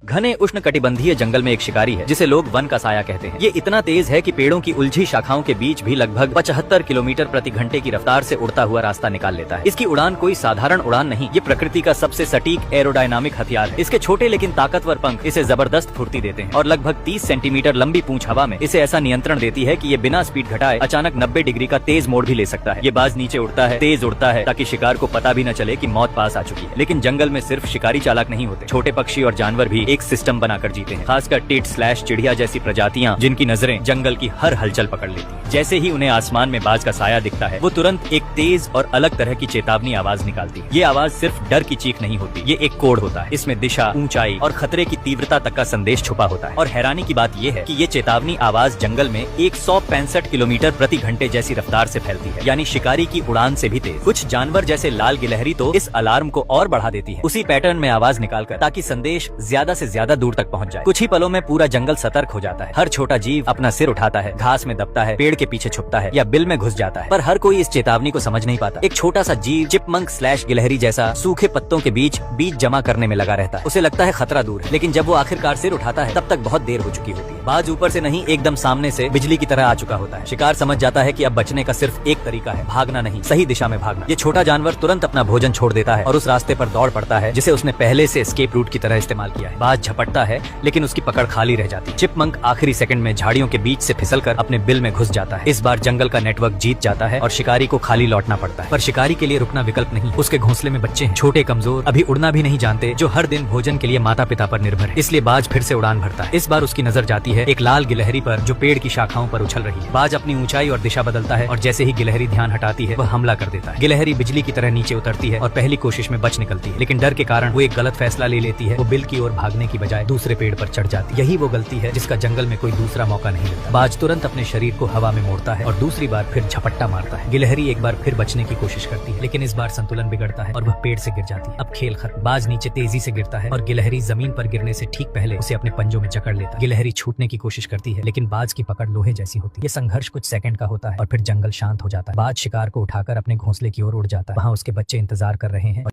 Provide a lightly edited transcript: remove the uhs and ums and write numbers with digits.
घने उष्णकटिबंधीय जंगल में एक शिकारी है जिसे लोग वन का साया कहते हैं। ये इतना तेज है कि पेड़ों की उलझी शाखाओं के बीच भी लगभग 75 किलोमीटर प्रति घंटे की रफ्तार से उड़ता हुआ रास्ता निकाल लेता है। इसकी उड़ान कोई साधारण उड़ान नहीं, ये प्रकृति का सबसे सटीक एरोडायनामिक हथियार है। इसके छोटे लेकिन ताकतवर पंख इसे जबरदस्त फुर्ती देते हैं और लगभग 30 सेंटीमीटर लंबी पूंछ हवा में इसे ऐसा नियंत्रण देती है कि ये बिना स्पीड घटाए अचानक 90 डिग्री का तेज मोड़ भी ले सकता है। ये बाज नीचे उड़ता है, तेज उड़ता है ताकि शिकार को पता भी न चले कि मौत पास आ चुकी है। लेकिन जंगल में सिर्फ शिकारी चालाक नहीं होते, छोटे पक्षी और जानवर भी एक सिस्टम बनाकर जीते हैं। खासकर टिट स्लैश चिड़िया जैसी प्रजातियां जिनकी नजरें जंगल की हर हलचल पकड़ लेती हैं। जैसे ही उन्हें आसमान में बाज का साया दिखता है वो तुरंत एक तेज और अलग तरह की चेतावनी आवाज निकालती है। ये आवाज सिर्फ डर की चीख नहीं होती, ये एक कोड होता है। इसमें दिशा, ऊंचाई और खतरे की तीव्रता तक का संदेश छुपा होता है। और हैरानी की बात ये है कि ये चेतावनी आवाज जंगल में 165 किलोमीटर प्रति घंटे जैसी रफ्तार से फैलती है, यानी शिकारी की उड़ान से भी तेज। कुछ जानवर जैसे लाल गिलहरी तो इस अलार्म को और बढ़ा देती है, उसी पैटर्न में आवाज निकालकर, ताकि संदेश ज्यादा से ज्यादा दूर तक पहुंच जाए। कुछ ही पलों में पूरा जंगल सतर्क हो जाता है। हर छोटा जीव अपना सिर उठाता है, घास में दबता है, पेड़ के पीछे छुपता है या बिल में घुस जाता है। पर हर कोई इस चेतावनी को समझ नहीं पाता। एक छोटा सा जीव चिपमंक स्लैश गिलहरी जैसा सूखे पत्तों के बीच बीज जमा करने में लगा रहता है। उसे लगता है खतरा दूर है, लेकिन जब वो आखिरकार सिर उठाता है तब तक बहुत देर हो चुकी होती है। बाज ऊपर से नहीं, एकदम सामने से बिजली की तरह आ चुका होता है। शिकार समझ जाता है कि अब बचने का सिर्फ एक तरीका है, भागना नहीं, सही दिशा में भागना। ये छोटा जानवर तुरंत अपना भोजन छोड़ देता है और उस रास्ते पर दौड़ पड़ता है जिसे उसने पहले से एस्केप रूट की तरह इस्तेमाल किया है। बाज झपटता है लेकिन उसकी पकड़ खाली रह जाती है। चिपमंक आखिरी सेकंड में झाड़ियों के बीच से फिसलकर अपने बिल में घुस जाता है। इस बार जंगल का नेटवर्क जीत जाता है और शिकारी को खाली लौटना पड़ता है। पर शिकारी के लिए रुकना विकल्प नहीं। उसके घोंसले में बच्चे हैं, छोटे, कमजोर, अभी उड़ना भी नहीं जानते, जो हर दिन भोजन के लिए माता पिता पर निर्भर है। इसलिए बाज फिर से उड़ान भरता है। इस बार उसकी नजर जाती है एक लाल गिलहरी पर जो पेड़ की शाखाओं पर उछल रही है। बाज अपनी ऊंचाई और दिशा बदलता है और जैसे ही गिलहरी ध्यान हटाती है वह हमला कर देता है। गिलहरी बिजली की तरह नीचे उतरती है और पहली कोशिश में बच निकलती है, लेकिन डर के कारण वो एक गलत फैसला ले लेती है। वो बिल की ओर भागने की बजाय दूसरे पेड़ पर चढ़ जाती है। यही वो गलती है जिसका जंगल में कोई दूसरा मौका नहीं मिलता। बाज तुरंत अपने शरीर को हवा में मोड़ता है और दूसरी बार फिर झपट्टा मारता है। गिलहरी एक बार फिर बचने की कोशिश करती है, लेकिन इस बार संतुलन बिगड़ता है और वह पेड़ से गिर जाती है। अब खेल खत्म। बाज नीचे तेजी से गिरता है और गिलहरी जमीन पर गिरने से ठीक पहले उसे अपने पंजों में जकड़ लेता है। गिलहरी छूटने की कोशिश करती है, लेकिन बाज की पकड़ लोहे जैसी होती है। ये संघर्ष कुछ सेकंड का होता है और फिर जंगल शांत हो जाता है। बाज शिकार को उठाकर अपने घोंसले की ओर उड़ जाता है। वहाँ उसके बच्चे इंतजार कर रहे हैं।